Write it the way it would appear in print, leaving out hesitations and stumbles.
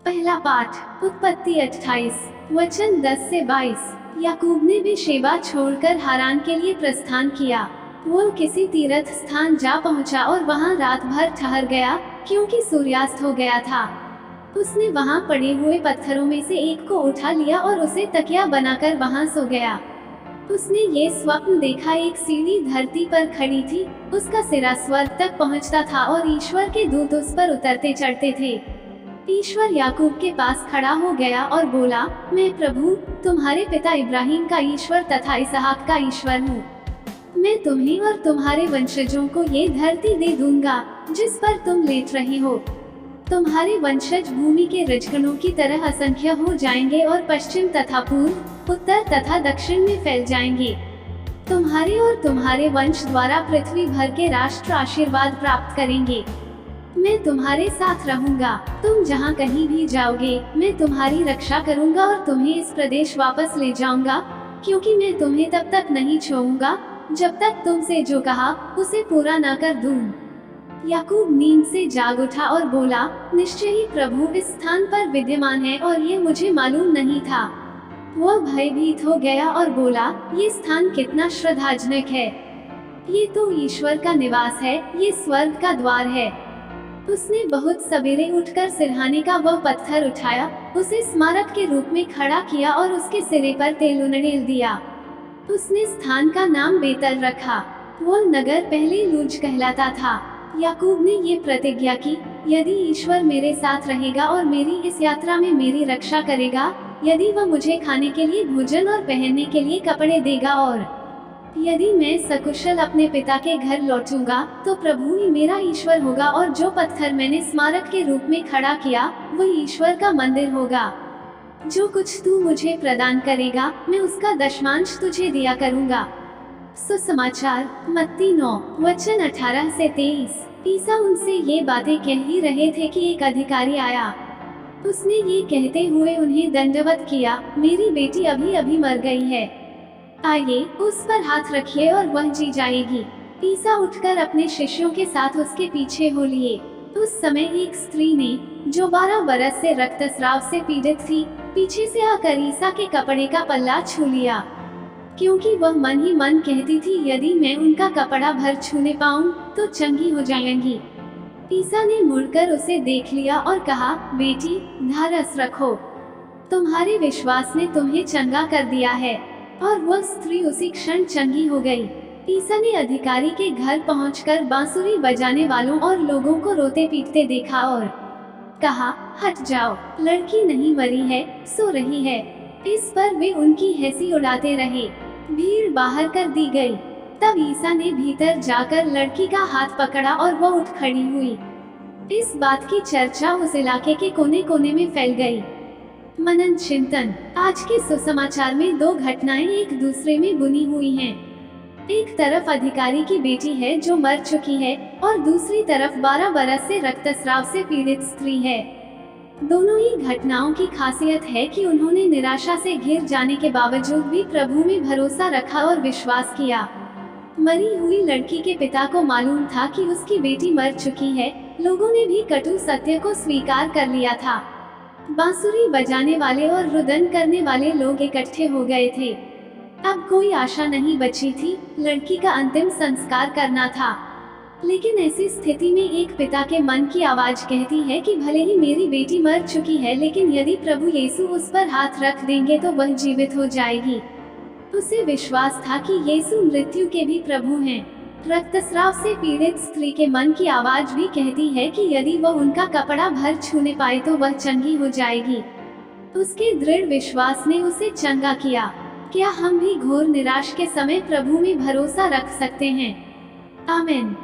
पहला पाठ उत्पत्ति 28 वचन 10 से 22। याकूब ने भी शेबा छोड़कर हारान के लिए प्रस्थान किया। वो किसी तीर्थ स्थान जा पहुंचा और वहां रात भर ठहर गया, क्योंकि सूर्यास्त हो गया था। उसने वहां पड़े हुए पत्थरों में से एक को उठा लिया और उसे तकिया बनाकर वहां सो गया। उसने ये स्वप्न देखा, एक सीढ़ी धरती पर खड़ी थी, उसका सिरा स्वर्ग तक पहुंचता था और ईश्वर के दूत उस पर उतरते चढ़ते थे। ईश्वर याकूब के पास खड़ा हो गया और बोला, मैं प्रभु, तुम्हारे पिता इब्राहिम का ईश्वर तथा इसहाक का ईश्वर हूँ। मैं तुम्हें और तुम्हारे वंशजों को ये धरती दे दूंगा जिस पर तुम लेट रहे हो। तुम्हारे वंशज भूमि के रजकणों की तरह असंख्य हो जाएंगे और पश्चिम तथा पूर्व, उत्तर तथा दक्षिण में फैल जाएंगे। तुम्हारे और तुम्हारे वंश द्वारा पृथ्वी भर के राष्ट्र आशीर्वाद प्राप्त करेंगे। मैं तुम्हारे साथ रहूंगा, तुम जहाँ कहीं भी जाओगे मैं तुम्हारी रक्षा करूंगा और तुम्हें इस प्रदेश वापस ले जाऊंगा, क्योंकि मैं तुम्हें तब तक नहीं छोड़ूंगा जब तक तुमसे जो कहा उसे पूरा न कर दूं। याकूब नींद से जाग उठा और बोला, निश्चय ही प्रभु इस स्थान पर विद्यमान है और ये मुझे मालूम नहीं था। वह भयभीत हो गया और बोला, ये स्थान कितना श्रद्धाजनक है। ये तो ईश्वर का निवास है, ये स्वर्ग का द्वार है। उसने बहुत सवेरे उठकर सिरहाने का वह पत्थर उठाया, उसे स्मारक के रूप में खड़ा किया और उसके सिरे पर तेल उंडेल दिया। उसने स्थान का नाम बेतल रखा। वह नगर पहले लूज कहलाता था। याकूब ने ये प्रतिज्ञा की, यदि ईश्वर मेरे साथ रहेगा और मेरी इस यात्रा में मेरी रक्षा करेगा, यदि वह मुझे खाने के लिए भोजन और पहनने के लिए कपड़े देगा, और यदि मैं सकुशल अपने पिता के घर लौटूंगा, तो प्रभु ही मेरा ईश्वर होगा और जो पत्थर मैंने स्मारक के रूप में खड़ा किया वो ईश्वर का मंदिर होगा। जो कुछ तू मुझे प्रदान करेगा मैं उसका दशमांश तुझे दिया करूंगा। सुसमाचार मत्ती 9 वचन 18 से 23। ईसा उनसे ये बातें कह ही रहे थे कि एक अधिकारी आया। उसने ये कहते हुए उन्हें दंडवत किया, मेरी बेटी अभी अभी मर गई है, आइए उस पर हाथ रखिए और वह जी जाएगी। ईसा उठकर अपने शिष्यों के साथ उसके पीछे हो लिए। उस समय एक स्त्री ने, जो 12 बरस से रक्तस्राव से पीड़ित थी, पीछे से आकर ईसा के कपड़े का पल्ला छू लिया, क्योंकि वह मन ही मन कहती थी, यदि मैं उनका कपड़ा भर छूने पाऊं तो चंगी हो जाएंगी। ईसा ने मुड़कर उसे देख लिया और कहा, बेटी धैर्य रखो, तुम्हारे विश्वास ने तुम्हें चंगा कर दिया है। और वह स्त्री उसी क्षण चंगी हो गई। ईसा ने अधिकारी के घर पहुंचकर बांसुरी बजाने वालों और लोगों को रोते पीटते देखा और कहा, हट जाओ, लड़की नहीं मरी है, सो रही है। इस पर वे उनकी हंसी उड़ाते रहे। भीड़ बाहर कर दी गई। तब ईसा ने भीतर जाकर लड़की का हाथ पकड़ा और वह उठ खड़ी हुई। इस बात की चर्चा उस इलाके के कोने कोने में फैल गई। मनन चिंतन। आज के सुसमाचार में दो घटनाएं एक दूसरे में बुनी हुई हैं। एक तरफ अधिकारी की बेटी है जो मर चुकी है और दूसरी तरफ 12 बरस से रक्तस्राव से पीड़ित स्त्री है। दोनों ही घटनाओं की खासियत है कि उन्होंने निराशा से घिर जाने के बावजूद भी प्रभु में भरोसा रखा और विश्वास किया। मरी हुई लड़की के पिता को मालूम था कि उसकी बेटी मर चुकी है। लोगों ने भी कटु सत्य को स्वीकार कर लिया था। बांसुरी बजाने वाले और रुदन करने वाले लोग इकट्ठे हो गए थे। अब कोई आशा नहीं बची थी, लड़की का अंतिम संस्कार करना था। लेकिन ऐसी स्थिति में एक पिता के मन की आवाज कहती है कि भले ही मेरी बेटी मर चुकी है, लेकिन यदि प्रभु यीशु उस पर हाथ रख देंगे तो वह जीवित हो जाएगी। उसे विश्वास था कि यीशु मृत्यु के भी प्रभु हैं। रक्तस्राव से पीड़ित स्त्री के मन की आवाज भी कहती है कि यदि वह उनका कपड़ा भर छूने पाए तो वह चंगी हो जाएगी। उसके दृढ़ विश्वास ने उसे चंगा किया। क्या हम भी घोर निराश के समय प्रभु में भरोसा रख सकते हैं? आमीन।